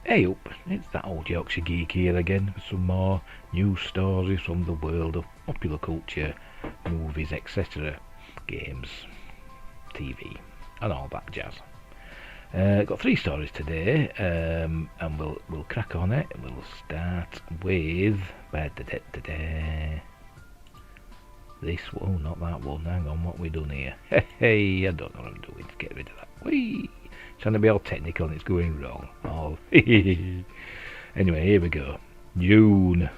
Hey up, it's that old Yorkshire Geek here again with some more news stories from the world of popular culture, movies, etc., games, TV, and all that jazz. Got three stories today, and we'll crack on it. We'll start with this one, not that one. Hang on, what we done here? Hey, I don't know what I'm doing to get rid of that. Whee! Trying to be all technical and it's going wrong. Oh, anyway, here we go. Dune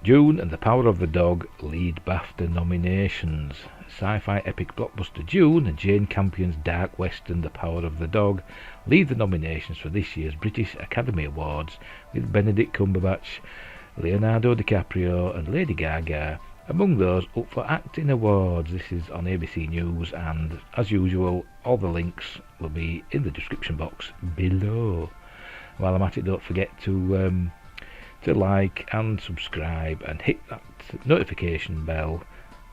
and The Power of the Dog lead BAFTA nominations. Sci-fi epic blockbuster Dune and Jane Campion's dark western The Power of the Dog lead the nominations for this year's British Academy Awards, with Benedict Cumberbatch, Leonardo DiCaprio and Lady Gaga among those up for acting awards. This is on ABC News, and as usual, all the links will be in the description box below. While I'm at it, don't forget to like and subscribe and hit that notification bell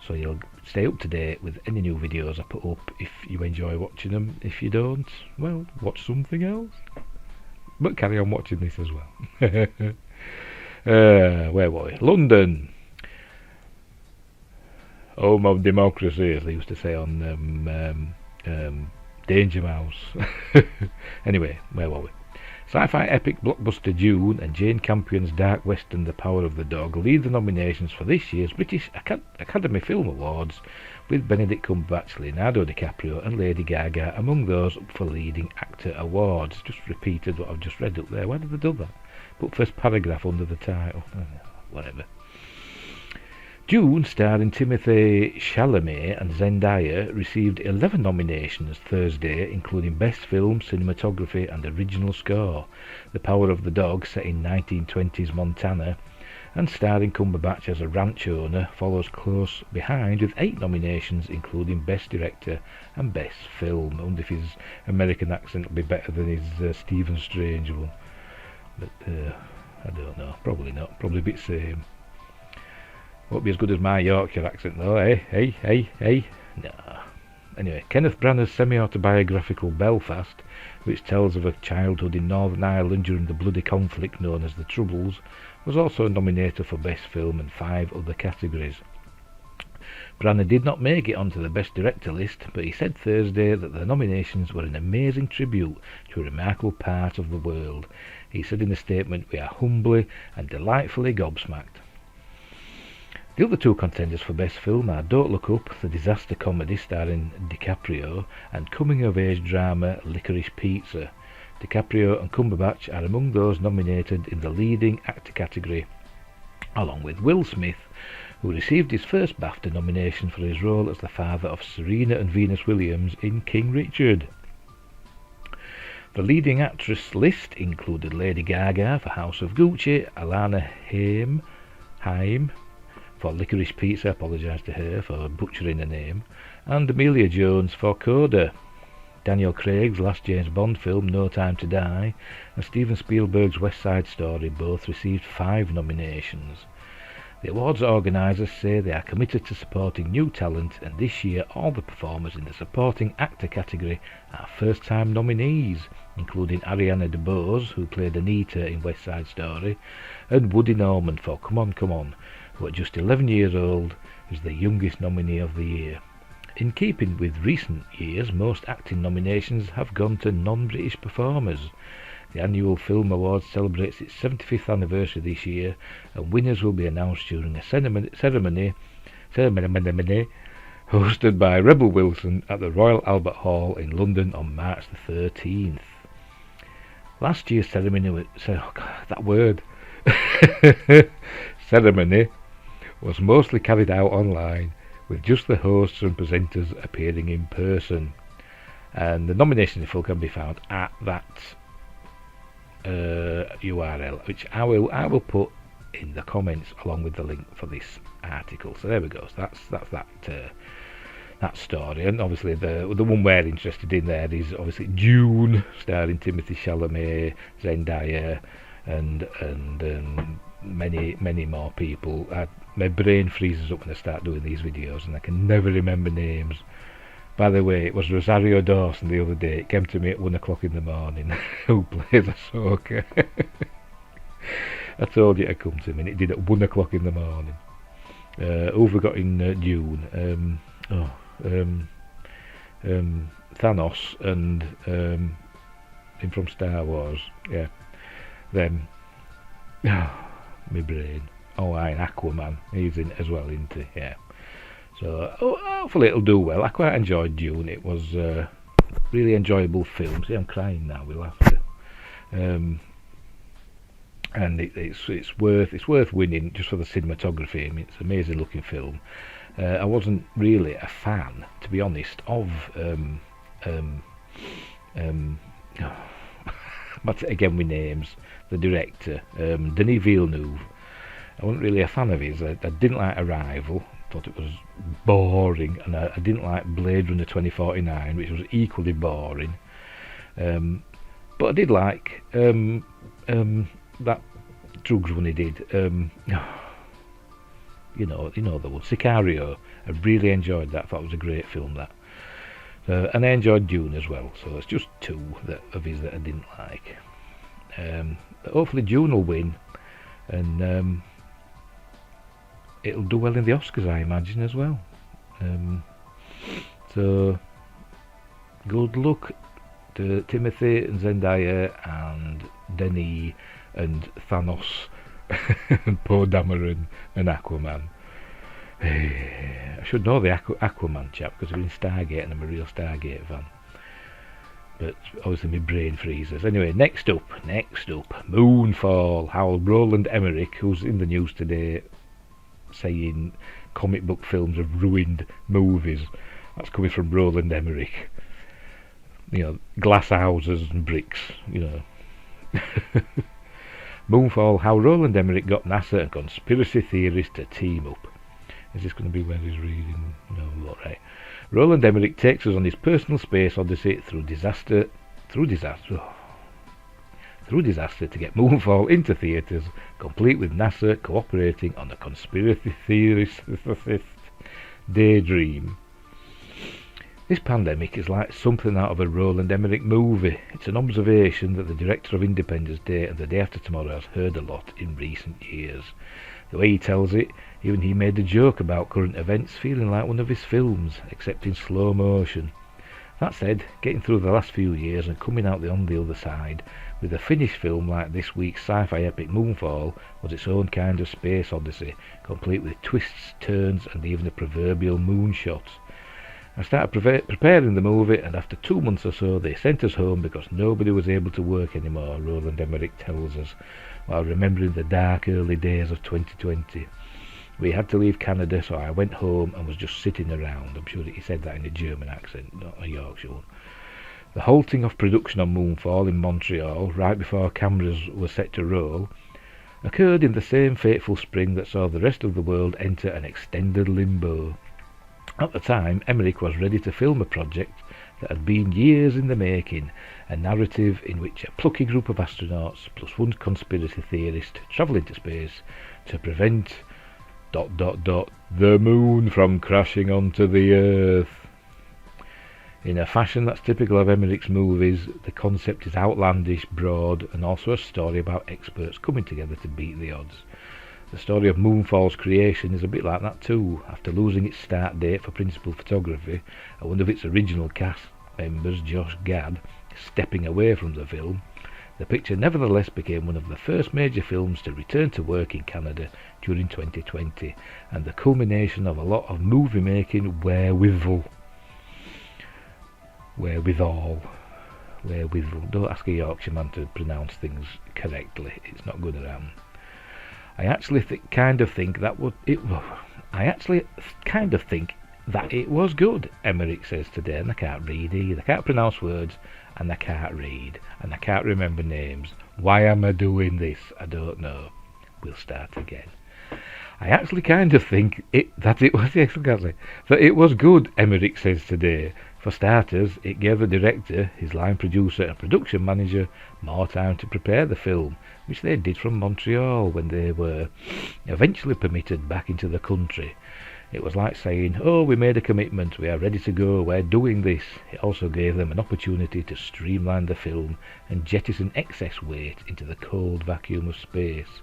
so you'll stay up to date with any new videos I put up if you enjoy watching them. If you don't, well, watch something else, but carry on watching this as well. Where were we? London, home of democracy, as they used to say on Danger Mouse. Anyway, where were we? Sci-fi epic blockbuster Dune and Jane Campion's dark western The Power of the Dog lead the nominations for this year's British Academy Film Awards, with Benedict Cumberbatch, Leonardo DiCaprio and Lady Gaga among those up for leading actor awards. Just repeated what I've just read up there. Why did they do that? Put first paragraph under the title. Whatever. Dune, starring Timothée Chalamet and Zendaya, received 11 nominations Thursday, including Best Film, Cinematography and Original Score. The Power of the Dog, set in 1920s Montana and starring Cumberbatch as a ranch owner, follows close behind with 8 nominations, including Best Director and Best Film. I wonder if his American accent will be better than his Stephen Strange one. But I don't know. Probably not. Probably a bit same. Won't be as good as my Yorkshire accent though, eh? Hey. No. Anyway, Kenneth Branagh's semi-autobiographical Belfast, which tells of a childhood in Northern Ireland during the bloody conflict known as the Troubles, was also nominated for Best Film and 5 other categories. Branagh did not make it onto the Best Director list, but he said Thursday that the nominations were an amazing tribute to a remarkable part of the world. He said in a statement, "We are humbly and delightfully gobsmacked." The other 2 contenders for Best Film are Don't Look Up, the disaster comedy starring DiCaprio, and coming-of-age drama Licorice Pizza. DiCaprio and Cumberbatch are among those nominated in the leading actor category, along with Will Smith, who received his first BAFTA nomination for his role as the father of Serena and Venus Williams in King Richard. The leading actress list included Lady Gaga for House of Gucci, Alana Haim for Licorice Pizza, apologise to her for butchering her name, and Amelia Jones for Coda. Daniel Craig's last James Bond film, No Time to Die, and Steven Spielberg's West Side Story both received 5 nominations. The awards organisers say they are committed to supporting new talent, and this year all the performers in the supporting actor category are first-time nominees, including Ariana DeBose, who played Anita in West Side Story, and Woody Norman for Come On, who at just 11 years old is the youngest nominee of the year. In keeping with recent years, most acting nominations have gone to non-British performers. The annual Film Awards celebrates its 75th anniversary this year, and winners will be announced during a ceremony hosted by Rebel Wilson at the Royal Albert Hall in London on March the 13th. Last year's ceremony was mostly carried out online, with just the hosts and presenters appearing in person. And the nominations info can be found at that URL, which I will put in the comments along with the link for this article. So there we go. So that's that story. And obviously the one we're interested in there is obviously Dune, starring Timothée Chalamet, Zendaya, and many more people. My brain freezes up when I start doing these videos, and I can never remember names. By the way, it was Rosario Dawson the other day. It came to me at 1 o'clock in the morning. Who plays Ahsoka? I told you to come to me, and it did at 1 o'clock in the morning. Who have we got in Dune? Thanos and him from Star Wars. Yeah, them. My brain. Oh, and Aquaman. He's in it as well, isn't he? Yeah. So hopefully it'll do well. I quite enjoyed Dune. It was a really enjoyable film. See, I'm crying now with laughter. And it's worth winning just for the cinematography. I mean, it's an amazing looking film. I wasn't really a fan, to be honest, of but again with names, the director, Denis Villeneuve. I wasn't really a fan of his. I didn't like Arrival. Thought it was boring, and I didn't like Blade Runner 2049, which was equally boring. But I did like that Drugs one he did. You know the one, Sicario. I really enjoyed that. Thought it was a great film, that. And I enjoyed Dune as well. So it's just two of his that I didn't like. But hopefully Dune will win, and it'll do well in the Oscars, I imagine, as well. So good luck to Timothy and Zendaya and Denis and Thanos and Poe Dameron and Aquaman. I should know the Aquaman chap because he's in Stargate and I'm a real Stargate fan. But obviously my brain freezes. Anyway, next up, Moonfall. How Roland Emmerich, who's in the news today, saying comic book films have ruined movies. That's coming from Roland Emmerich. You know, glass houses and bricks, you know. Moonfall, how Roland Emmerich got NASA and conspiracy theorists to team up. Is this going to be where he's reading? No, alright. Roland Emmerich takes us on his personal space odyssey through disaster to get Moonfall into theatres, complete with NASA cooperating on a conspiracy theorist daydream. This pandemic is like something out of a Roland Emmerich movie. It's an observation that the director of Independence Day and The Day After Tomorrow has heard a lot in recent years. The way he tells it, even he made a joke about current events feeling like one of his films, except in slow motion. That said, getting through the last few years and coming out on the other side with a finished film like this week's sci-fi epic Moonfall was its own kind of space odyssey, complete with twists, turns and even a proverbial moonshot. I started preparing the movie, and after 2 months or so they sent us home because nobody was able to work anymore, Roland Emmerich tells us, while remembering the dark early days of 2020. We had to leave Canada, so I went home and was just sitting around. I'm sure that he said that in a German accent, not a Yorkshire one. The halting of production on Moonfall in Montreal, right before cameras were set to roll, occurred in the same fateful spring that saw the rest of the world enter an extended limbo. At the time, Emmerich was ready to film a project that had been years in the making, a narrative in which a plucky group of astronauts plus one conspiracy theorist travel into space to prevent ... the moon from crashing onto the Earth. In a fashion that's typical of Emmerich's movies, the concept is outlandish, broad, and also a story about experts coming together to beat the odds. The story of Moonfall's creation is a bit like that too. After losing its start date for principal photography and one of its original cast members, Josh Gad, stepping away from the film, the picture nevertheless became one of the first major films to return to work in Canada during 2020, and the culmination of a lot of movie making wherewithal. Don't ask a Yorkshireman to pronounce things correctly, it's not good around. I actually kind of think that it was good, Emmerich says today, and I can't read either. I can't pronounce words, and I can't read, and I can't remember names. Why am I doing this? I don't know. We'll start again. I actually kind of think that it was good, Emmerich says today. For starters, it gave the director, his line producer and production manager more time to prepare the film, which they did from Montreal when they were eventually permitted back into the country. It was like saying, "Oh, we made a commitment, we are ready to go, we're doing this." It also gave them an opportunity to streamline the film and jettison excess weight into the cold vacuum of space.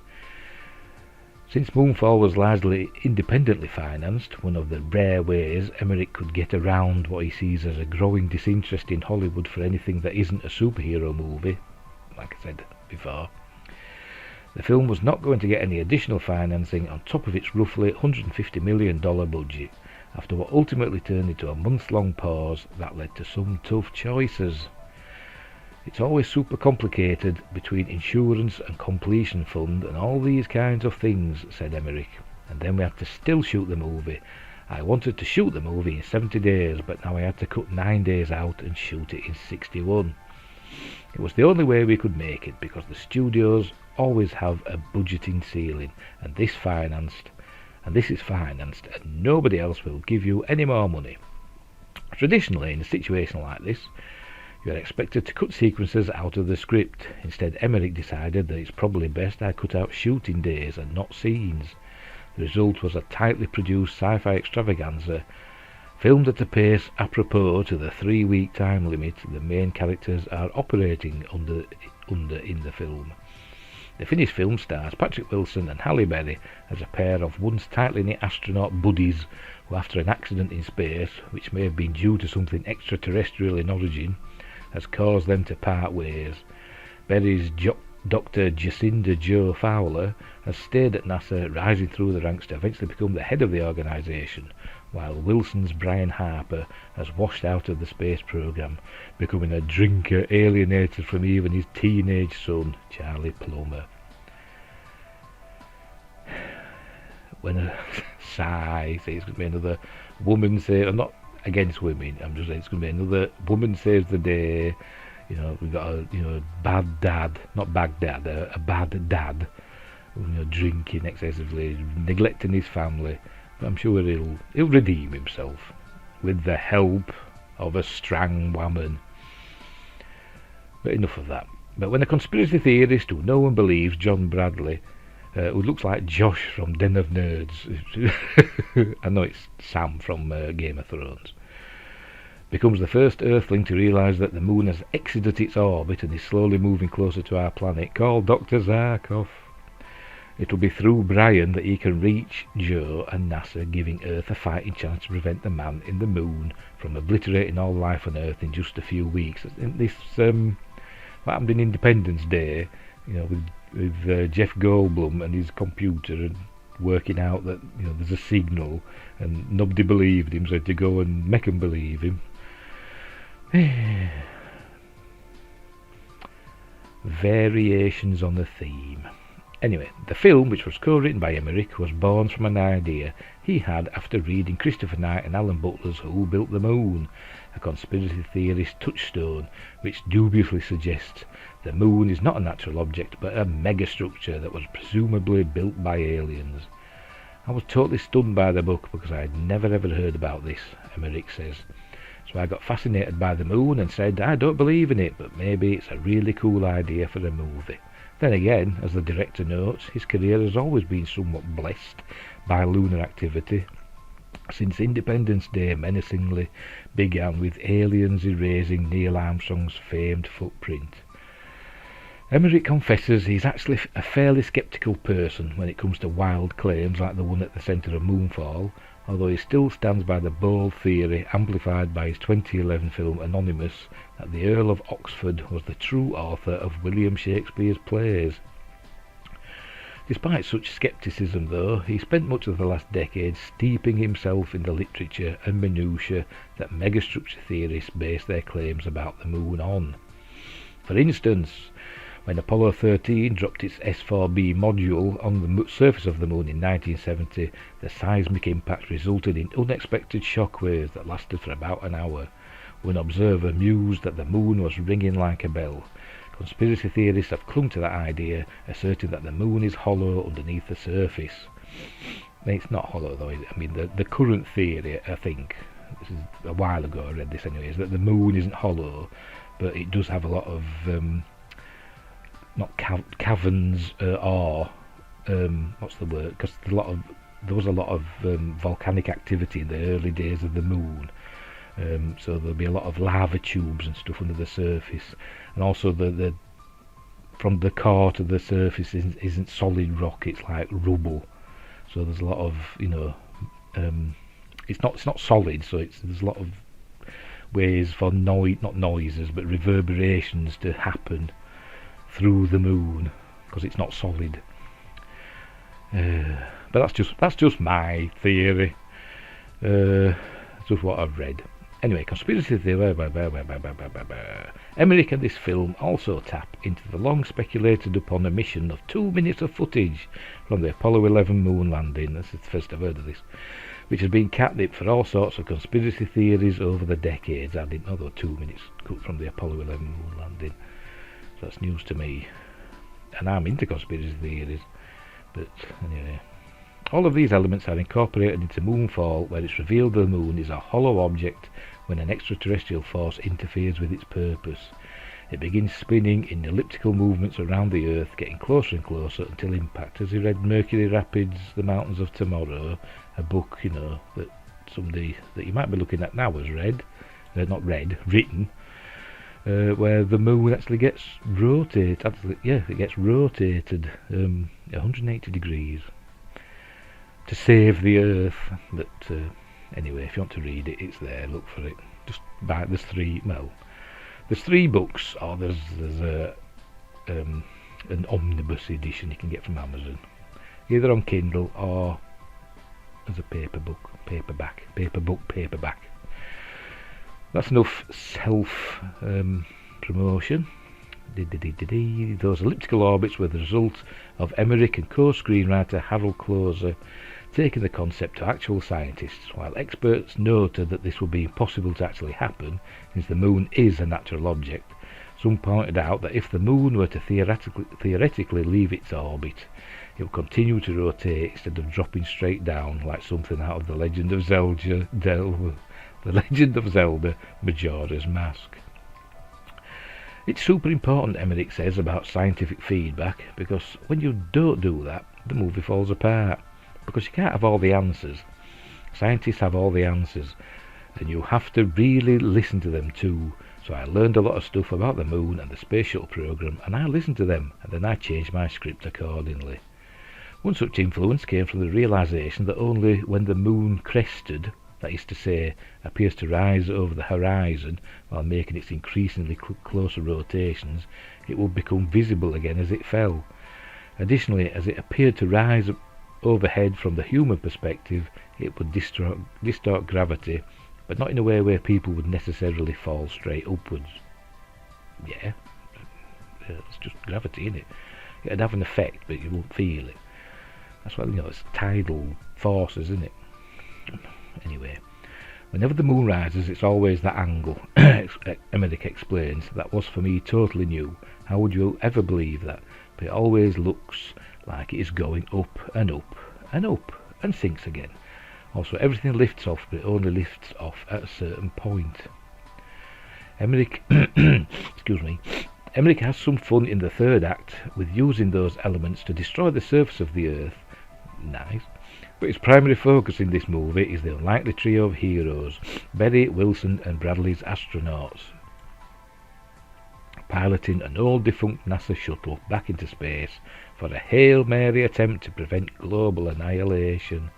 Since Moonfall was largely independently financed, one of the rare ways Emmerich could get around what he sees as a growing disinterest in Hollywood for anything that isn't a superhero movie, like I said before, the film was not going to get any additional financing on top of its roughly $150 million budget, after what ultimately turned into a month-long pause that led to some tough choices. It's always super complicated between insurance and completion fund and all these kinds of things, said Emmerich. And then we had to still shoot the movie. I wanted to shoot the movie in 70 days, but now I had to cut 9 days out and shoot it in 61. It was the only way we could make it, because the studios always have a budgeting ceiling, and this is financed, and nobody else will give you any more money. Traditionally, in a situation like this, you are expected to cut sequences out of the script. Instead, Emmerich decided that it's probably best I cut out shooting days and not scenes. The result was a tightly produced sci-fi extravaganza, filmed at a pace apropos to the 3-week time limit the main characters are operating under in the film. The finished film stars Patrick Wilson and Halle Berry as a pair of once tightly knit astronaut buddies who, after an accident in space, which may have been due to something extraterrestrial in origin, has caused them to part ways. Berry's Dr. Jacinda Jo Fowler has stayed at NASA, rising through the ranks to eventually become the head of the organisation, while Wilson's Brian Harper has washed out of the space program, becoming a drinker alienated from even his teenage son, Charlie Plummer. When a sigh says it's going to be another woman I'm not against women, I'm just saying it's going to be another woman saves the day. You know, we've got a bad dad, not Baghdad, a bad dad, drinking excessively, neglecting his family. But I'm sure he'll redeem himself with the help of a strong woman. But enough of that. But when a conspiracy theorist who no one believes, John Bradley, who looks like Josh from Den of Nerds, I know it's Sam from Game of Thrones, becomes the first Earthling to realise that the moon has exited its orbit and is slowly moving closer to our planet, called Dr. Zarkov. It'll be through Brian that he can reach Joe and NASA, giving Earth a fighting chance to prevent the man in the moon from obliterating all life on Earth in just a few weeks. This what happened in Independence Day, with Jeff Goldblum and his computer and working out that there's a signal, and nobody believed him, so he had to go and make them believe him. Variations on the theme. Anyway, the film, which was co-written by Emmerich, was born from an idea he had after reading Christopher Knight and Alan Butler's Who Built the Moon, a conspiracy theorist touchstone which dubiously suggests the moon is not a natural object but a megastructure that was presumably built by aliens. I was totally stunned by the book because I had never ever heard about this, Emmerich says. So I got fascinated by the moon and said, I don't believe in it, but maybe it's a really cool idea for a movie. Then again, as the director notes, his career has always been somewhat blessed by lunar activity, since Independence Day menacingly began with aliens erasing Neil Armstrong's famed footprint. Emmerich confesses he's actually a fairly sceptical person when it comes to wild claims like the one at the centre of Moonfall, although he still stands by the bold theory amplified by his 2011 film Anonymous that the Earl of Oxford was the true author of William Shakespeare's plays. Despite such scepticism, though, he spent much of the last decade steeping himself in the literature and minutiae that megastructure theorists base their claims about the moon on. For instance, when Apollo 13 dropped its S-4B module on the surface of the moon in 1970, the seismic impact resulted in unexpected shockwaves that lasted for about an hour. One observer mused that the moon was ringing like a bell. Conspiracy theorists have clung to that idea, asserting that the moon is hollow underneath the surface. It's not hollow, though. I mean, the current theory, I think, this is a while ago I read this anyway, is that the moon isn't hollow, but it does have a lot of not caverns or what's the word? Because there's a lot of there was a lot of volcanic activity in the early days of the moon. So there'll be a lot of lava tubes and stuff under the surface, and also the from the core to the surface isn't solid rock; it's like rubble. So there's a lot of, you know, it's not solid. So there's a lot of ways for not noises, but reverberations to happen through the moon because it's not solid. But that's just my theory. Just what I've read. Anyway, conspiracy theory. Emmerich and this film also tap into the long speculated upon omission of 2 minutes of footage from the Apollo 11 moon landing. This is the first I've heard of this, which has been catnip for all sorts of conspiracy theories over the decades. I didn't know there were 2 minutes cut from the Apollo 11 moon landing. So that's news to me, and I'm into conspiracy theories. But anyway, all of these elements are incorporated into Moonfall, where it's revealed the moon is a hollow object when an extraterrestrial force interferes with its purpose. It begins spinning in elliptical movements around the Earth, getting closer and closer until impact. Has he read Mercury Rapids, The Mountains of Tomorrow? A book, you know, that somebody that you might be looking at now has read, written, where the moon actually gets rotated. It gets rotated 180 degrees to save the Earth. But anyway, if you want to read it, it's there. Look for it. Just buy. There's three books, or there's an omnibus edition you can get from Amazon, either on Kindle or as a paperback. That's enough self promotion. Those elliptical orbits were the result of Emmerich and co-screenwriter Harold Closer taking the concept to actual scientists. While experts noted that this would be impossible to actually happen, since the moon is a natural object, some pointed out that if the moon were to theoretically leave its orbit, it would continue to rotate instead of dropping straight down like something out of The Legend of Zelda, Majora's Mask. It's super important, Emmerich says, about scientific feedback, because when you don't do that, the movie falls apart. Because you can't have all the answers. Scientists have all the answers, and you have to really listen to them too. So I learned a lot of stuff about the moon and the space shuttle program, and I listened to them, and then I changed my script accordingly. One such influence came from the realization that only when the moon crested, that is to say, appears to rise over the horizon while making its increasingly closer rotations, it would become visible again as it fell. Additionally, as it appeared to rise overhead from the human perspective, it would distort gravity, but not in a way where people would necessarily fall straight upwards. Yeah, it's just gravity, innit? It'd have an effect, but you won't feel it. That's what, it's tidal forces, isn't it? Anyway, whenever the moon rises, it's always that angle. Emmerich explains. That was for me totally new. How would you ever believe that? But it always looks like it is going up and up and up and sinks again. Also, everything lifts off, but it only lifts off at a certain point. Emmerich Emmerich has some fun in the third act with using those elements to destroy the surface of the Earth. Nice. But his primary focus in this movie is the unlikely trio of heroes, Berry, Wilson and Bradley's astronauts, piloting an old defunct NASA shuttle back into space for a Hail Mary attempt to prevent global annihilation.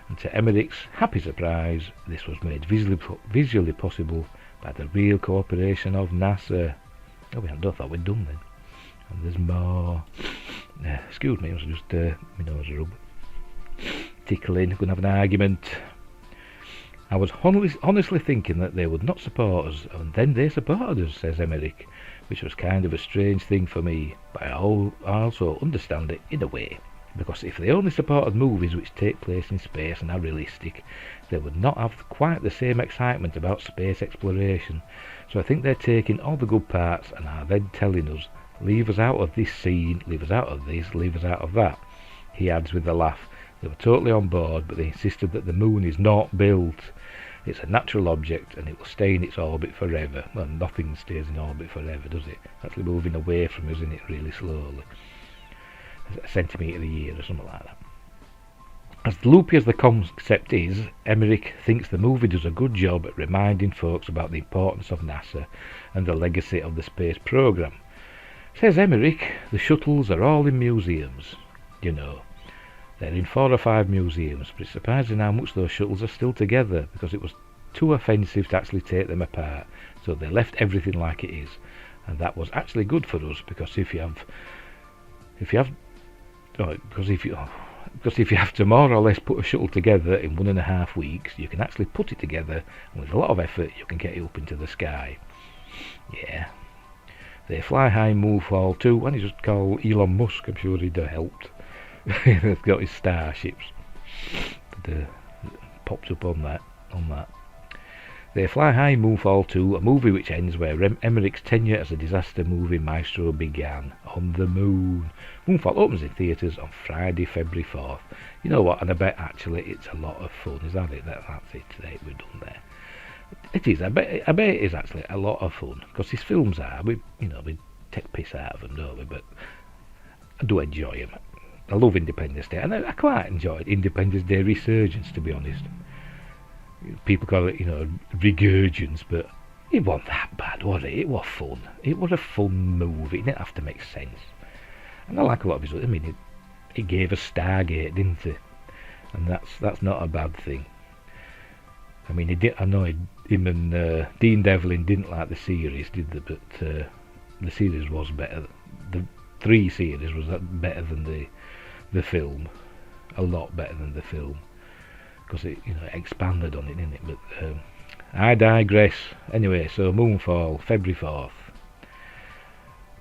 And to Emmerich's happy surprise, this was made visually possible by the real cooperation of NASA. Oh, I thought we'd done then. And there's more. Excuse me, it was just my nose rub. Tickling, gonna have an argument. I was honestly thinking that they would not support us, and then they supported us, says Emmerich, which was kind of a strange thing for me, but I also understand it in a way, because if they only supported movies which take place in space and are realistic, they would not have quite the same excitement about space exploration. So I think they're taking all the good parts and are then telling us, leave us out of this scene, leave us out of this, leave us out of that. He adds with a laugh, they were totally on board, but they insisted that the moon is not built. It's a natural object and it will stay in its orbit forever. Well, nothing stays in orbit forever, does it? It's actually moving away from us, isn't it, really slowly. A centimetre a year or something like that. As loopy as the concept is, Emmerich thinks the movie does a good job at reminding folks about the importance of NASA and the legacy of the space program. Says Emmerich, the shuttles are all in museums. You know, they're in 4 or 5 museums, but it's surprising how much those shuttles are still together, because it was too offensive to actually take them apart, so they left everything like it is. And that was actually good for us, because if you have to more or less put a shuttle together in 1.5 weeks, you can actually put it together, and with a lot of effort you can get it up into the sky. Yeah. They fly high in Moonfall too, and he's just called Elon Musk, I'm sure he'd have helped. They've got his starships. Popped up on that. They fly high in Moonfall 2, a movie which ends where Emmerich's tenure as a disaster movie maestro began, on the moon. Moonfall opens in theatres on Friday, February 4th. You know what, and I bet actually it's a lot of fun, is that it? That's it, today we're done there. It is, I bet it is actually a lot of fun, because his films are, we take piss out of them, don't we, but I do enjoy them. I love Independence Day, and I quite enjoyed Independence Day Resurgence, to be honest. People call it, regurgence, but it wasn't that bad, was it? It was fun. It was a fun movie. It didn't have to make sense. And I like a lot of his. I mean, it gave us Stargate, didn't it? And that's not a bad thing. I mean, I know him and Dean Devlin didn't like the series, did they? But the series was better. The 3 series was better than the film. A lot better than the film. Because it expanded on it, didn't it? But I digress. Anyway, so Moonfall, February 4th.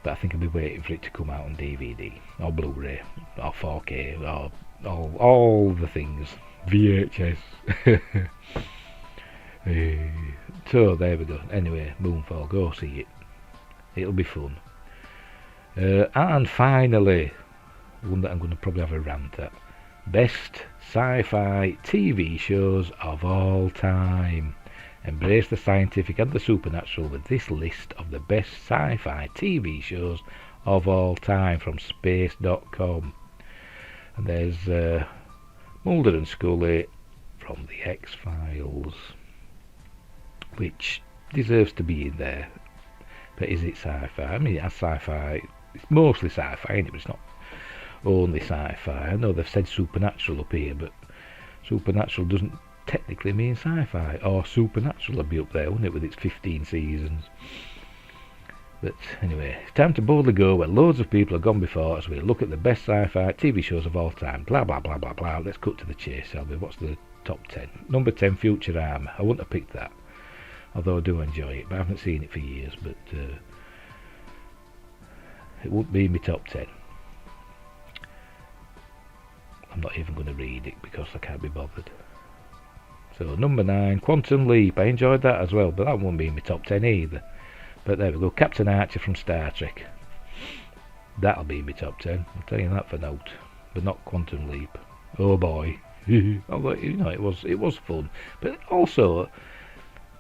But I think I'll be waiting for it to come out on DVD or Blu-ray or 4K or all the things. VHS. So there we go. Anyway, Moonfall, go see it. It'll be fun. And finally, one that I'm going to probably have a rant at. Best Sci-Fi TV shows of all time. Embrace the scientific and the supernatural with this list of the best Sci-Fi TV shows of all time from space.com. And there's Mulder and Scully from the X-Files, which deserves to be in there. But is it sci-fi? I mean, it has sci-fi. It's mostly sci-fi, isn't it? But it's not only sci-fi. I know they've said supernatural up here, but supernatural doesn't technically mean sci-fi. Or supernatural would be up there, wouldn't it, with its 15 seasons. But anyway, it's time to boldly go where loads of people have gone before as we look at the best sci-fi TV shows of all time. Blah blah blah blah blah. Let's cut to the chase, shall we? What's the top 10? Number 10, Futurama. I wouldn't have picked that, although I do enjoy it, but I haven't seen it for years. But it wouldn't be in my top 10. I'm not even going to read it because I can't be bothered. So number 9, Quantum Leap. I enjoyed that as well, but that won't be in my top 10 either. But there we go, Captain Archer from Star Trek. That'll be in my top 10. I'll tell you that for note. But not Quantum Leap. Oh boy. Although, it was fun. But also,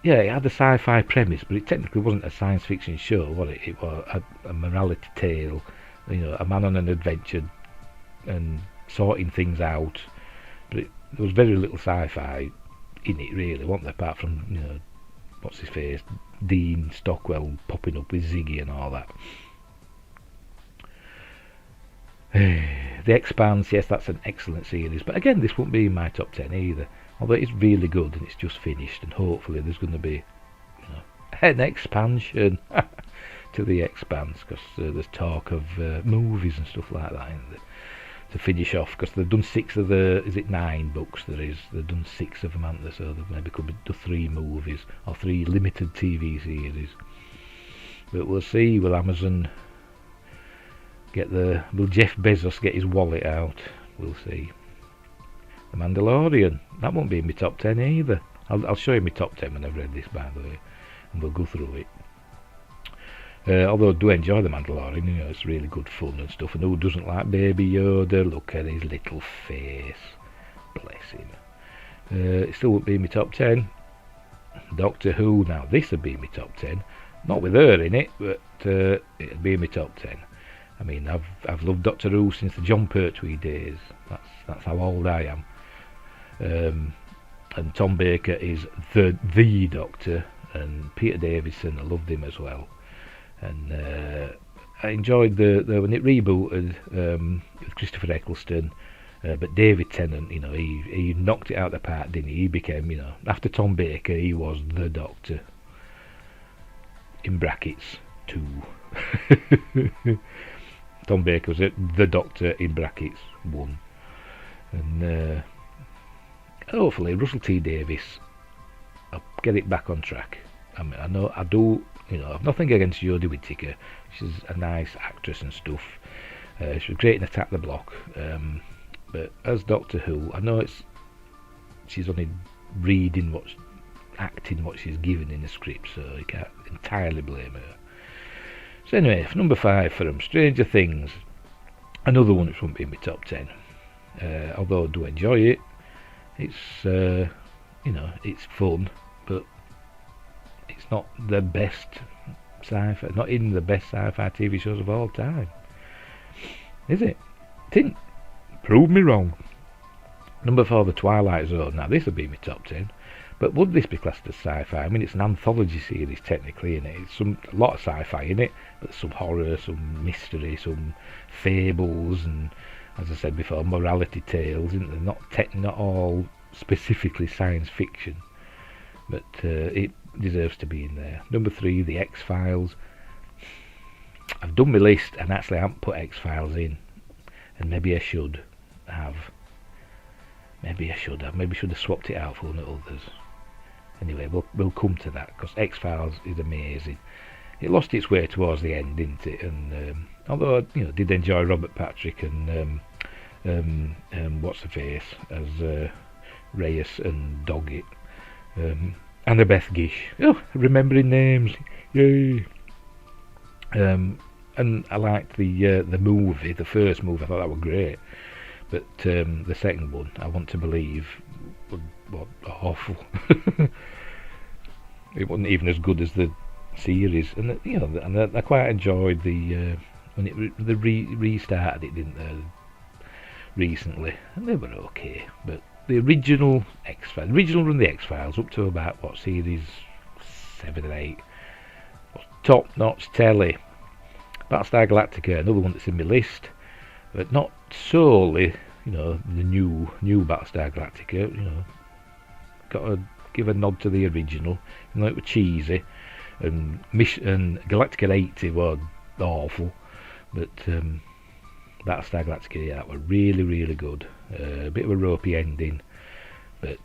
yeah, it had a sci-fi premise, but it technically wasn't a science fiction show, was it? It was a morality tale. A man on an adventure and sorting things out. But there was very little sci-fi in it, really, wasn't there? Apart from, what's his face? Dean Stockwell popping up with Ziggy and all that. The Expanse, yes, that's an excellent series, but again, this won't be in my top 10 either, although it's really good and it's just finished, and hopefully there's going to be an expansion to the Expanse, because there's talk of movies and stuff like that to finish off, because they've done 6 of the, is it 9 books there is, they've done 6 of them, haven't they? So they've maybe could do 3 movies, or 3 limited TV series. But we'll see, will Amazon will Jeff Bezos get his wallet out? We'll see. The Mandalorian, that won't be in my top 10 either. I'll show you my top 10 when I've read this, by the way, and we'll go through it. Although I do enjoy The Mandalorian, it's really good fun and stuff, and who doesn't like Baby Yoda? Look at his little face, bless him. It still won't be in my top 10. Doctor Who, now this would be in my top 10, not with her in it, but it'd be in my top 10. I mean, I've loved Doctor Who since the John Pertwee days. That's how old I am. and Tom Baker is the Doctor, and Peter Davison, I loved him as well, and I enjoyed the when it rebooted with Christopher Eccleston, but David Tennant, he knocked it out of the park, didn't he? He became, after Tom Baker, he was the Doctor, in brackets 2. Tom Baker was the Doctor in brackets 1, and hopefully Russell T Davies, I'll get it back on track. I mean, I do, I've nothing against Jodie Whittaker. She's a nice actress and stuff. She was great in Attack the Block, but as Doctor Who, I know she's only reading acting what she's given in the script, so you can't entirely blame her. So anyway, number 5 for them, Stranger Things, another one which won't be in my top 10. Although I do enjoy it, it's it's fun, but it's not the best sci-fi, not in the best sci-fi TV shows of all time, is it? Didn't prove me wrong. Number 4, The Twilight Zone. Now this will be my top 10, but would this be classed as sci-fi? I mean, it's an anthology series technically, in it. It's a lot of sci-fi in it, but some horror, some mystery, some fables, and as I said before, morality tales. Isn't they? Not all specifically science fiction, but it deserves to be in there. Number 3, The X-Files. I've done my list and actually I haven't put X-Files in, and maybe I should have. Maybe should have swapped it out for one of others. Anyway, we'll come to that, because X-Files is amazing. It lost its way towards the end, didn't it? And although I did enjoy Robert Patrick and what's her face as Reyes and Doggett, Annabeth Gish. Oh, remembering names, yay! And I liked the movie, the first movie. I thought that was great. But the second one, I Want to Believe, was awful. It wasn't even as good as the series, and and I quite enjoyed the when they restarted it, didn't they, recently, and they were okay. But the original run of the X-Files up to about series 7 and 8 was top-notch telly. Battlestar Galactica, another one that's in my list, but not solely, the new Battlestar Galactica. Got to give a nod to the original. It was cheesy, and Galactica 80 was awful, but Battlestar Galactica, that was really, really good. A bit of a ropey ending, but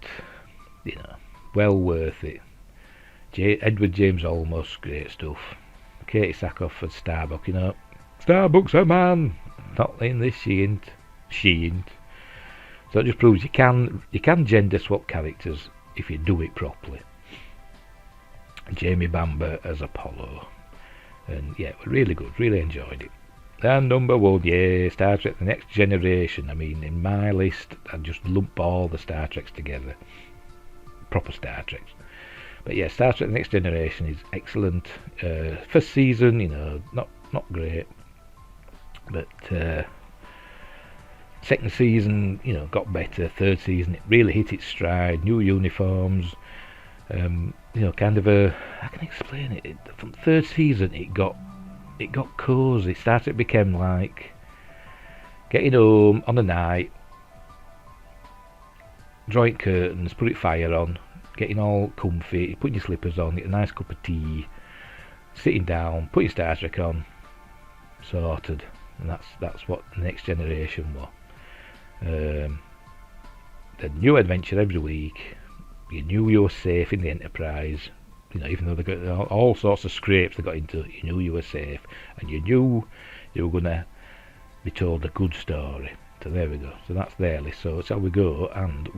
well worth it. Edward James Olmos, great stuff. Katie Sackhoff and Starbuck, Starbuck's a man. Not in this, she ain't. So it just proves you can gender swap characters if you do it properly. Jamie Bamber as Apollo, and yeah, really good, really enjoyed it. And number 1, Star Trek: The Next Generation. I mean, in my list, I just lump all the Star Treks together, proper Star Treks. But yeah, Star Trek: The Next Generation is excellent. First season, not great, but second season, got better. Third season, it really hit its stride. New uniforms, kind of a, I can explain it. From third season, it got cosy. It started became like getting home on a night, drawing curtains, put fire on, getting all comfy, putting your slippers on, get a nice cup of tea, sitting down, putting Star Trek on, sorted. And that's what the Next Generation was. The new adventure every week. You knew you were safe in the Enterprise. Even though they got all sorts of scrapes they got into, you knew you were safe, and you knew you were gonna be told a good story. So there we go. So that's their list. So shall we go? And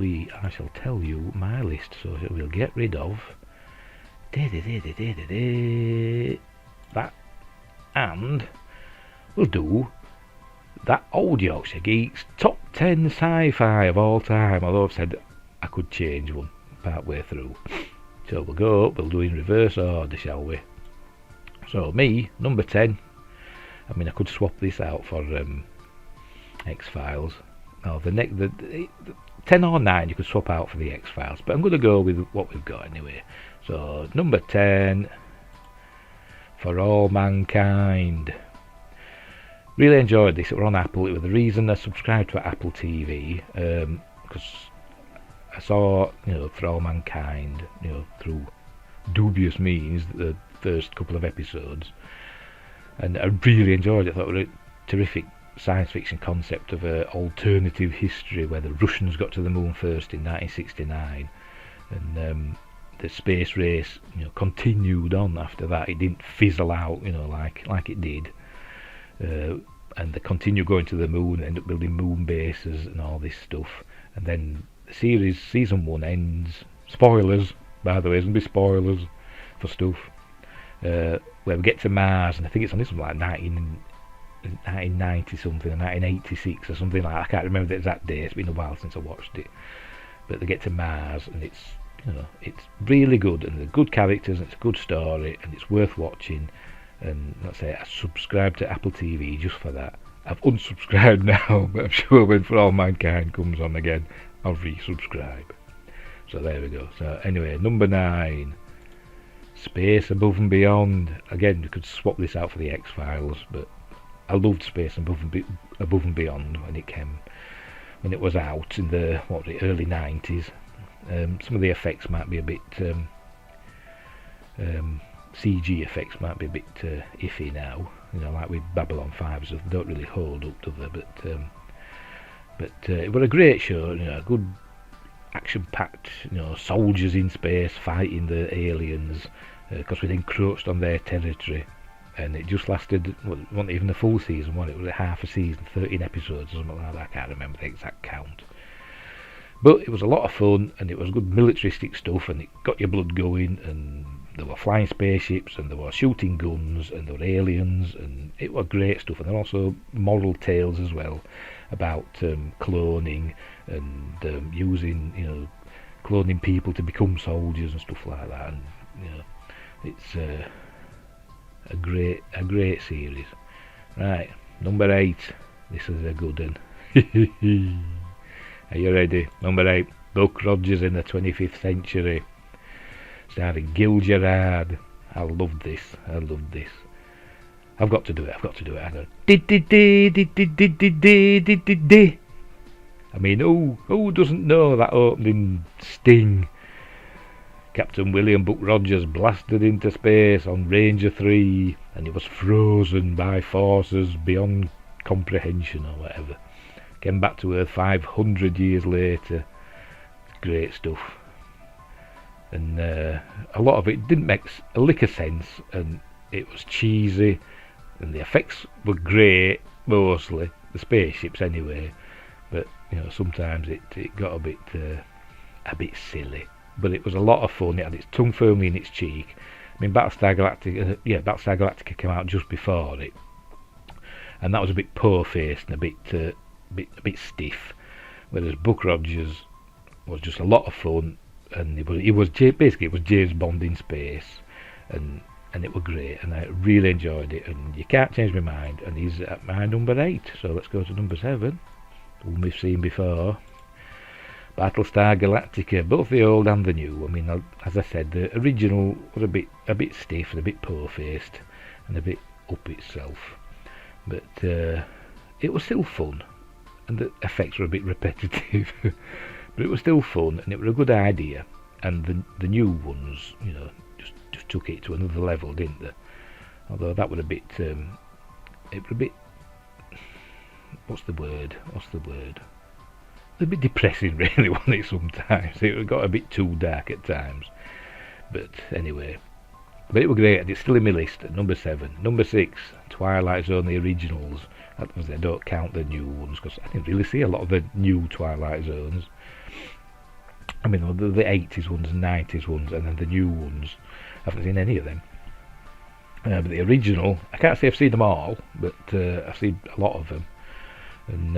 I shall tell you my list. So we'll get rid of that, and we'll do that old Yorkshire Geeks top 10 sci-fi of all time. Although I've said I could change one part way through. So we'll do in reverse order, shall we? So me, number 10. I mean, I could swap this out for X-Files. Oh, the 10 or 9 you could swap out for the X-Files, but I'm going to go with what we've got anyway. So number 10, For All Mankind. Really enjoyed this. It was on Apple. It was the reason I subscribed to Apple TV, because I saw, For All Mankind, through dubious means, the first couple of episodes, and I really enjoyed it. I thought it was a terrific science fiction concept of an alternative history where the Russians got to the moon first in 1969, and the space race continued on after that. It didn't fizzle out like it did, and they continued going to the moon, end up building moon bases and all this stuff. And then the series, season 1 ends, spoilers by the way, there's going to be spoilers for stuff, where we get to Mars, and I think it's on this one like 1990 something, or 1986 or something like that. I can't remember the exact date. It's been a while since I watched it. But they get to Mars, and it's really good, and they're good characters, and it's a good story, and it's worth watching. And let's say I subscribed to Apple TV just for that. I've unsubscribed now, but I'm sure when For All Mankind comes on again, I'll resubscribe. So there we go. So anyway, number 9, Space Above and Beyond. Again, you could swap this out for the X-Files, but I loved Space Above and Beyond when it was out in the early 90s. Some of the effects might be a bit CG effects might be a bit iffy now, like with Babylon 5, so they don't really hold up, do they? But it was a great show, a good action-packed, soldiers in space fighting the aliens, because we'd encroached on their territory. And it just lasted, it wasn't even a full season, it was half a season, 13 episodes or something like that. I can't remember the exact count. But it was a lot of fun, and it was good militaristic stuff, and it got your blood going, and there were flying spaceships, and there were shooting guns, and there were aliens, and it was great stuff. And there were also moral tales as well about cloning, and using, cloning people to become soldiers and stuff like that. And it's a great series. Right, number 8. This is a good one. Are you ready? Number 8, Buck Rogers in the 25th Century, starring Gil Gerard. I loved this. I've got to do it. I go. I mean, who doesn't know that opening sting? Captain William Buck Rogers blasted into space on Ranger 3, and he was frozen by forces beyond comprehension or whatever. Came back to Earth 500 years later. Great stuff. And a lot of it didn't make a lick of sense, and it was cheesy, and the effects were great, mostly the spaceships anyway, but sometimes it got a bit silly. But it was a lot of fun. It had its tongue firmly in its cheek. I mean, Battlestar Galactica came out just before it, and that was a bit poor-faced and a bit stiff, whereas Buck Rogers was just a lot of fun, and it was James Bond in space, and it was great, and I really enjoyed it, and you can't change my mind. And he's at my number 8, so let's go to number 7, whom we've seen before. Battlestar Galactica, both the old and the new. I mean, as I said, the original was a bit stiff and a bit poor-faced and a bit up itself, but it was still fun, and the effects were a bit repetitive, but it was still fun, and it was a good idea. And the new ones, just took it to another level, didn't they? Although that was a bit, it was a bit, what's the word? A bit depressing, really, wasn't it? Sometimes it got a bit too dark at times. But anyway, it was great, and it's still in my list at number 7. Number 6, Twilight Zone, the originals. I don't count the new ones, because I didn't really see a lot of the new Twilight Zones. I mean, the 80s ones and 90s ones, and then the new ones. I haven't seen any of them. But the original, I can't say I've seen them all, but I've seen a lot of them. And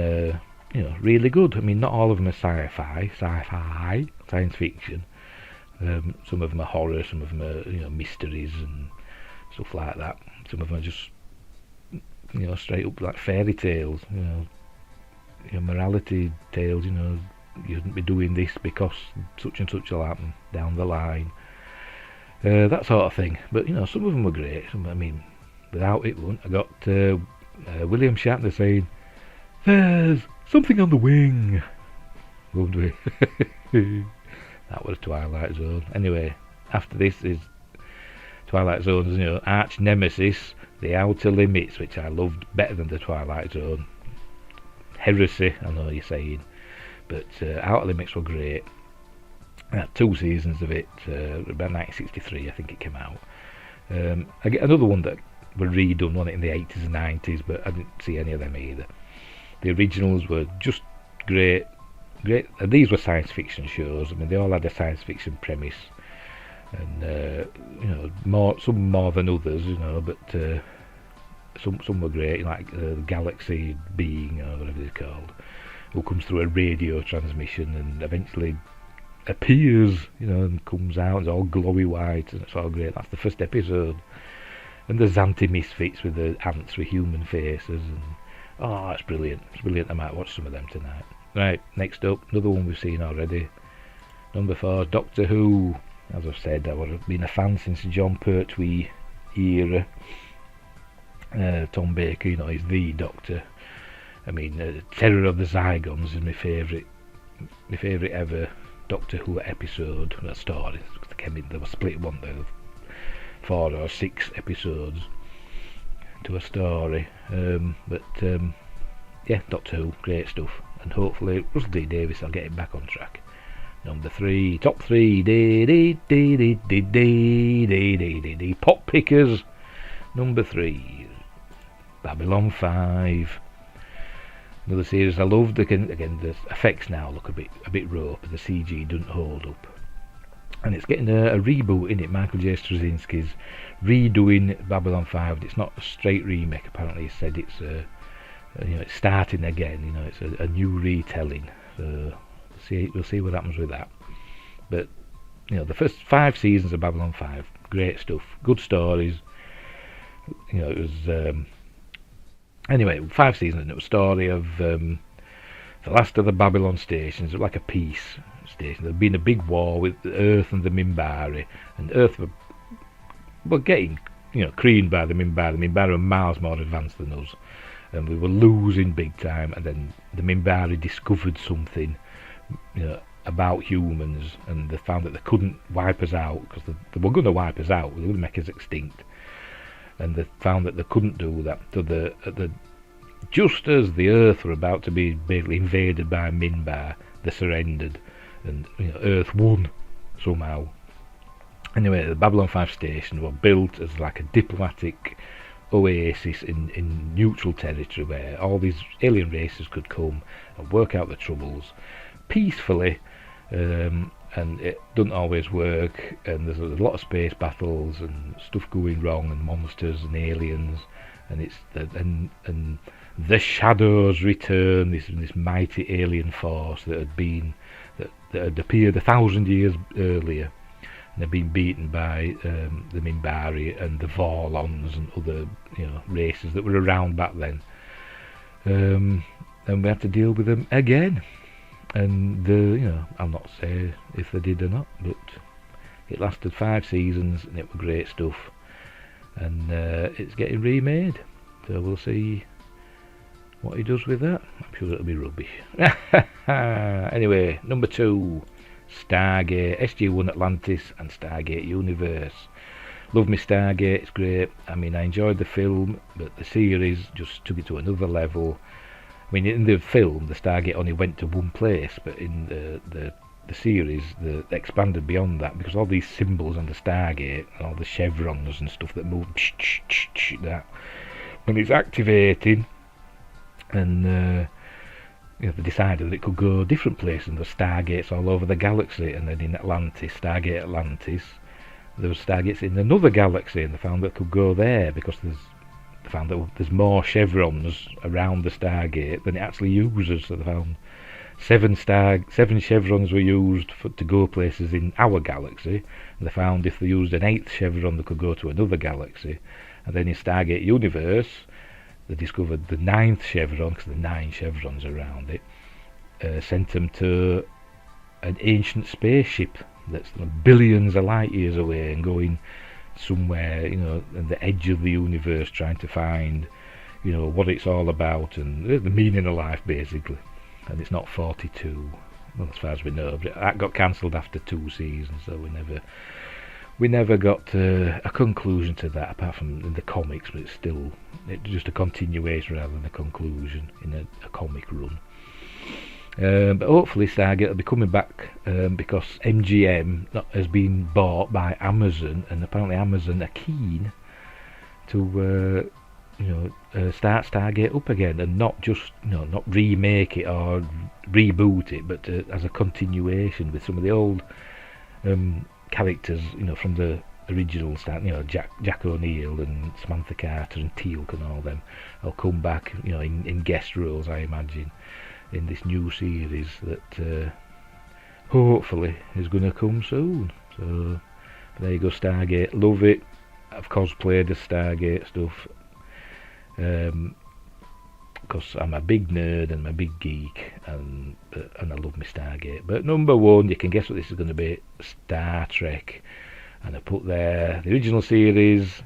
really good. I mean, not all of them are sci-fi, science fiction. Some of them are horror, some of them are mysteries and stuff like that. Some of them are just straight up like fairy tales. morality tales. You shouldn't be doing this because such and such will happen down the line. That sort of thing. But some of them were great. I mean, without it, wouldn't I got William Shatner saying, "There's something on the wing." Won't we? That was Twilight Zone. Anyway, after this is Twilight Zone's arch nemesis, The Outer Limits, which I loved better than the Twilight Zone. Heresy, I know you're saying, but Outer Limits were great. I had 2 seasons of it, about 1963 I think it came out. I get another one that were redone, one in the 80s and 90s, but I didn't see any of them either. The originals were just great. And these were science fiction shows. I mean, they all had a science fiction premise, and some more than others, but some were great, like Galaxy Being, or whatever it's called, who comes through a radio transmission and eventually appears, and comes out, it's all glowy white, and it's all great. That's the first episode. And there's anti-misfits with the ants with human faces, and it's brilliant. It's brilliant. I might watch some of them tonight. Right, next up, another one we've seen already. Number 4, Doctor Who. As I've said, I've been a fan since the John Pertwee era. Tom Baker, is the Doctor. I mean, Terror of the Zygons is my favourite ever Doctor Who episode. Story. They were split, weren't they? 4 or 6 episodes to a story. Yeah, Doctor Who, great stuff. And hopefully Russell T Davies will get it back on track. Number 3, top 3, pop pickers. Number 3, Babylon 5. Another series I loved. Again, the effects now look a bit rough, and the CG doesn't hold up. And it's getting a reboot in it. Michael J. Straczynski's redoing Babylon 5. It's not a straight remake. Apparently, he said it's it's starting again. It's a new retelling. So we'll see what happens with that. But the first 5 seasons of Babylon 5, great stuff, good stories. It was anyway 5 seasons, and it was a story of the last of the Babylon stations. It was like a peace station. There'd been a big war with Earth and the Minbari, and Earth were getting creamed by the Minbari. The Minbari were miles more advanced than us, and we were losing big time. And then the Minbari discovered something about humans, and they found that they couldn't wipe us out, because they were going to wipe us out. They were going to make us extinct, and they found that they couldn't do that. So just as the Earth were about to be basically invaded by Minbar, they surrendered, and Earth won somehow. Anyway, the Babylon 5 station were built as like a diplomatic oasis in neutral territory, where all these alien races could come and work out the troubles peacefully. And it doesn't always work, and there's a lot of space battles and stuff going wrong, and monsters and aliens, and the Shadows return, this mighty alien force that had appeared 1,000 years earlier, and had been beaten by the Minbari and the Vorlons and other races that were around back then, and we had to deal with them again. And I'll not say if they did or not, but it lasted 5 seasons, and it was great stuff. And it's getting remade, so we'll see what he does with that. I'm sure it'll be rubbish. Anyway, number 2, Stargate, SG-1 Atlantis and Stargate Universe. Love me Stargate, it's great. I mean, I enjoyed the film, but the series just took it to another level. I mean, in the film, the Stargate only went to one place, but in the series, they expanded beyond that, because all these symbols on the Stargate, and all the chevrons and stuff that move, that, when it's activating, and they decided that it could go different places, and there's Stargates all over the galaxy. And then in Atlantis, Stargate Atlantis, there was Stargates in another galaxy, and they found that it could go there, because they found that there's more chevrons around the Stargate than it actually uses. So they found 7 chevrons were used to go places in our galaxy, and they found if they used an 8th chevron, they could go to another galaxy. And then in Stargate Universe, they discovered the 9th chevron, because there are 9 chevrons around it, sent them to an ancient spaceship that's billions of light years away and going somewhere, at the edge of the universe, trying to find, what it's all about and the meaning of life, basically. And it's not 42, well, as far as we know. But that got cancelled after 2 seasons, so we never got a conclusion to that, apart from in the comics. But it's just a continuation rather than a conclusion in a comic run. But hopefully Stargate will be coming back, because MGM has been bought by Amazon, and apparently Amazon are keen to start Stargate up again, and not just not remake it or reboot it, but as a continuation with some of the old characters, from the original start. Jack O'Neill and Samantha Carter and Teal'c and all them. I'll come back, in guest roles, I imagine, in this new series that hopefully is going to come soon. So there you go, Stargate. Love it. I've cosplayed as Stargate stuff, because I'm a big nerd and I'm a big geek, and I love my Stargate. But number 1, you can guess what this is going to be: Star Trek. And I put there the original series,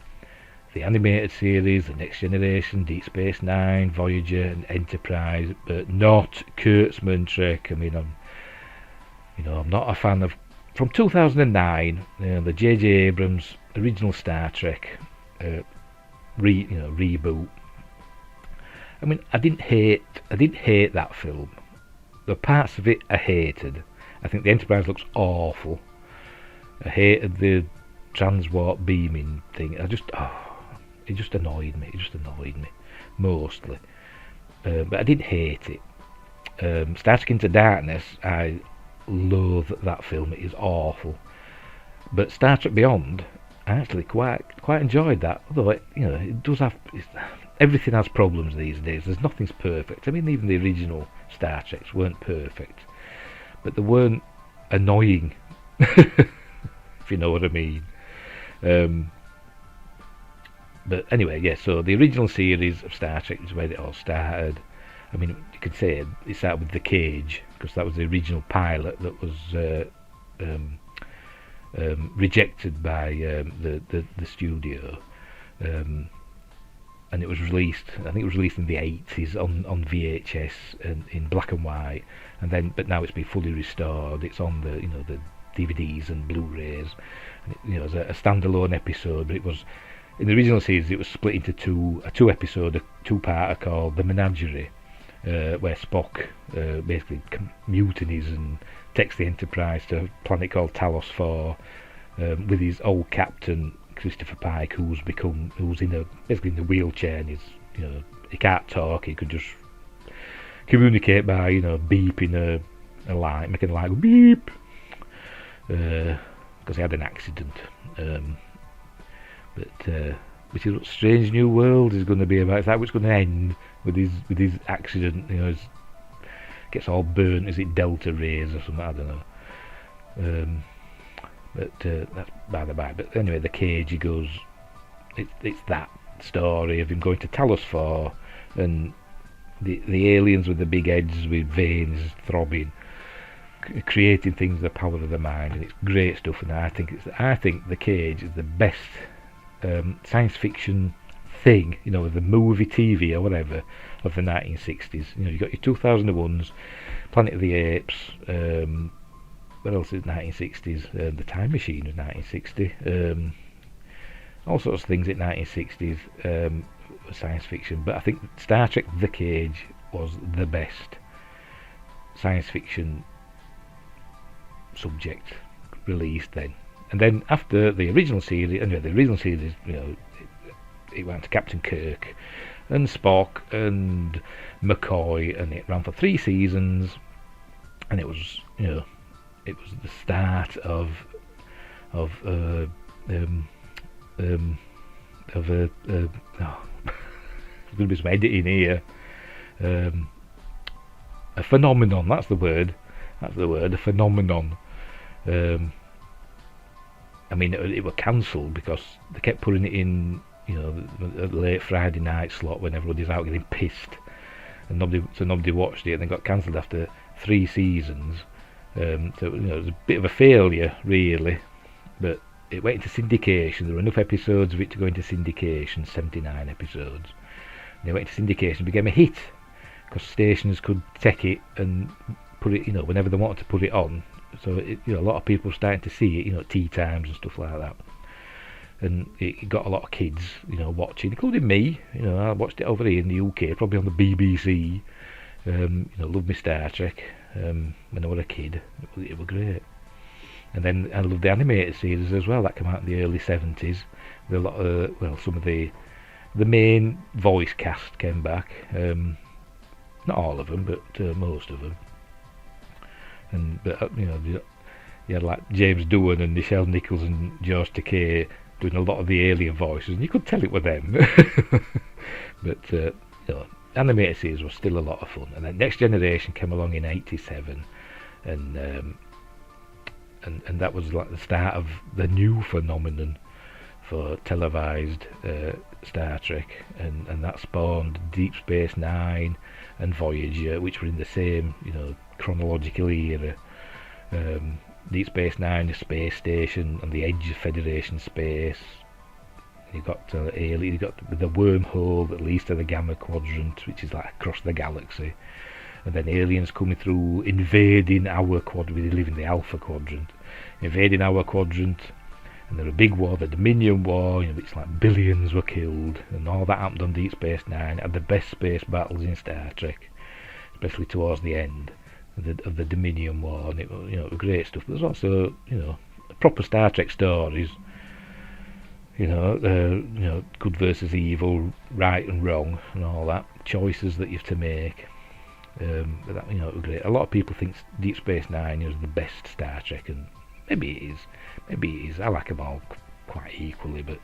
the animated series, the Next Generation, Deep Space Nine, Voyager, and Enterprise, but not Kurtzman Trek. I mean, I'm not a fan of, from 2009, the J.J. Abrams original Star Trek reboot. I mean, I didn't hate that film. The parts of it I hated. I think the Enterprise looks awful. I hated the transwarp beaming thing. It just annoyed me. Mostly. But I didn't hate it. Star Trek Into Darkness, I loathe that film. It is awful. But Star Trek Beyond, I actually quite enjoyed that. Although it does have, everything has problems these days. Nothing's perfect. I mean, even the original Star Treks weren't perfect, but they weren't annoying. If you know what I mean. But anyway, yeah, so the original series of Star Trek is where it all started. I mean, you could say it started with The Cage, because that was the original pilot that was rejected by the studio, and it was released, I think it was released in the 80s on VHS and in black and white, but now it's been fully restored. It's on the DVDs and Blu-rays, as a standalone episode. But it was, in the original series, it was split into a two-parter called The Menagerie, where Spock basically mutinies and takes the Enterprise to a planet called Talos 4, with his old captain Christopher Pike, who's basically in a wheelchair, and he can't talk. He could just communicate by beeping a light, making a light go beep. Because he had an accident, which is what Strange New World is going to be about. Is that what's going to end with his accident? Gets all burnt. Is it delta rays or something? I don't know. But that's by the by. But anyway, The Cage, he goes. It's that story of him going to Talos 4, and the aliens with the big heads with veins throbbing, creating things with the power of the mind, and it's great stuff. And I think The Cage is the best science fiction thing, with the movie, TV or whatever, of the 1960s. You got your 2001s, Planet of the Apes. What else is 1960s? The Time Machine was 1960. All sorts of things in 1960s science fiction. But I think Star Trek: The Cage was the best science fiction subject released then. And then after the original series, it went to Captain Kirk and Spock and McCoy, and it ran for 3 seasons, and it was the start of there's going to be some editing here. A phenomenon. That's the word. A phenomenon. I mean, it was cancelled because they kept putting it in a late Friday night slot when everybody's out getting pissed, and nobody watched it, and then got cancelled after 3 seasons. So it was a bit of a failure, really, but it went into syndication. There were enough episodes of it to go into syndication, 79 episodes. And it went into syndication, and became a hit, because stations could take it and put it, whenever they wanted to put it on. So a lot of people were starting to see it, at tea times and stuff like that. And it got a lot of kids, watching, including me. I watched it over here in the UK, probably on the BBC. Loved my Star Trek when I was a kid. It was great. And then I loved the animated series as well. That came out in the early 70s. With a lot of, some of the main voice cast came back. Not all of them, but most of them. But you had like James Doohan and Nichelle Nichols and George Takei doing a lot of the alien voices, and you could tell it were them. But animated series was still a lot of fun. And then Next Generation came along in '87, and that was like the start of the new phenomenon for televised Star Trek, and that spawned Deep Space Nine and Voyager, which were in the same chronological era. Deep Space Nine, the space station on the edge of Federation space. You got you got the wormhole that leads to the Gamma Quadrant, which is like across the galaxy, and then aliens coming through, invading our quadrant. We live in the Alpha Quadrant, invading our quadrant, and there was a big war, the Dominion War, which like billions were killed, and all that happened on Deep Space Nine. Had the best space battles in Star Trek, especially towards the end of the Dominion War, and it was great stuff. But there's also proper Star Trek stories. Good versus evil, right and wrong, and all that, choices that you have to make. But that, it was great. A lot of people think Deep Space Nine is the best Star Trek, and maybe it is. I like them all quite equally, but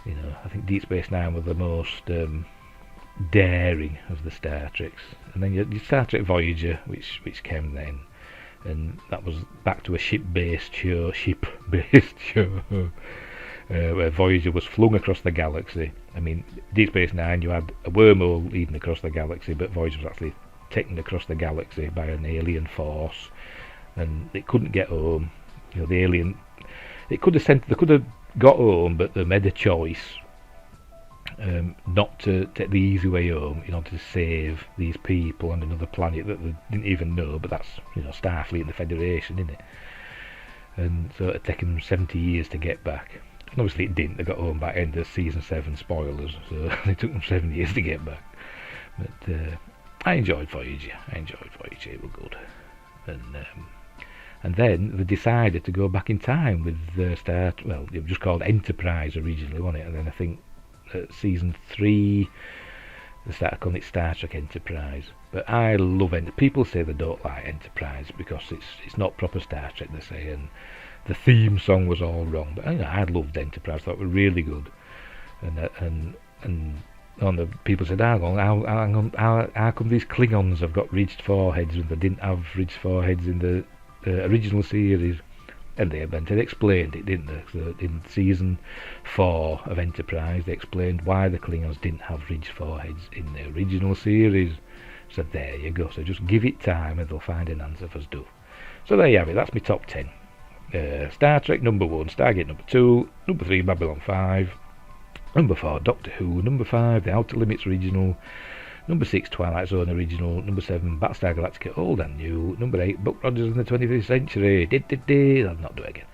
I think Deep Space Nine was the most daring of the Star Treks. And then you Star Trek Voyager, which came then, and that was back to a ship-based show. Where Voyager was flung across the galaxy. I mean, Deep Space Nine, you had a wormhole leading across the galaxy, but Voyager was actually taken across the galaxy by an alien force, and it couldn't get home. The alien, they could have got home, but they made a choice not to take the easy way home in order to save these people on another planet that they didn't even know. But that's Starfleet and the Federation, isn't it? And so it took them 70 years to get back. And obviously it didn't. They got home by end of season 7, spoilers, so it took them 7 years to get back. But I enjoyed Voyager. It was good. And then they decided to go back in time with it was just called Enterprise originally, wasn't it? And then I think season 3 they started calling it Star Trek Enterprise. But I love people say they don't like Enterprise because it's not proper Star Trek, they say, and the theme song was all wrong. But I loved Enterprise. I thought it was really good. And the people said, how come these Klingons have got ridged foreheads when they didn't have ridged foreheads in the original series? And they explained it, didn't they? So in season 4 of Enterprise, they explained why the Klingons didn't have ridged foreheads in the original series. So there you go. So just give it time and they'll find an answer for stuff. So there you have it. That's my top 10. Star Trek number 1, Stargate number 2, number 3, Babylon 5, number 4, Doctor Who, number 5, The Outer Limits original, number 6, Twilight Zone original, number 7, Battlestar Galactica old and new, number 8, Buck Rogers in the 25th Century, I'll not do it again,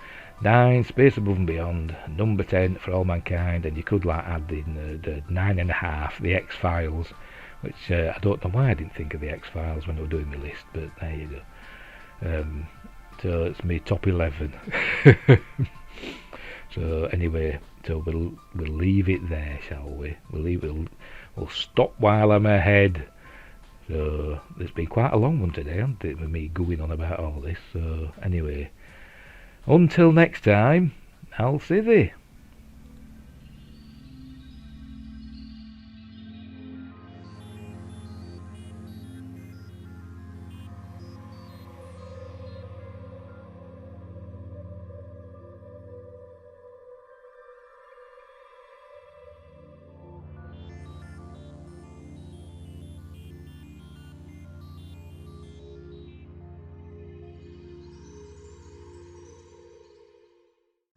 9, Space Above and Beyond, number 10, For All Mankind, and you could add in the 9.5, The X-Files, which I don't know why I didn't think of The X-Files when I was doing my list, but there you go. So it's me top 11. So anyway, so we'll leave it there, shall we? We'll stop while I'm ahead. So it's been quite a long one today, hasn't it, with me going on about all this. So anyway, until next time, I'll see thee.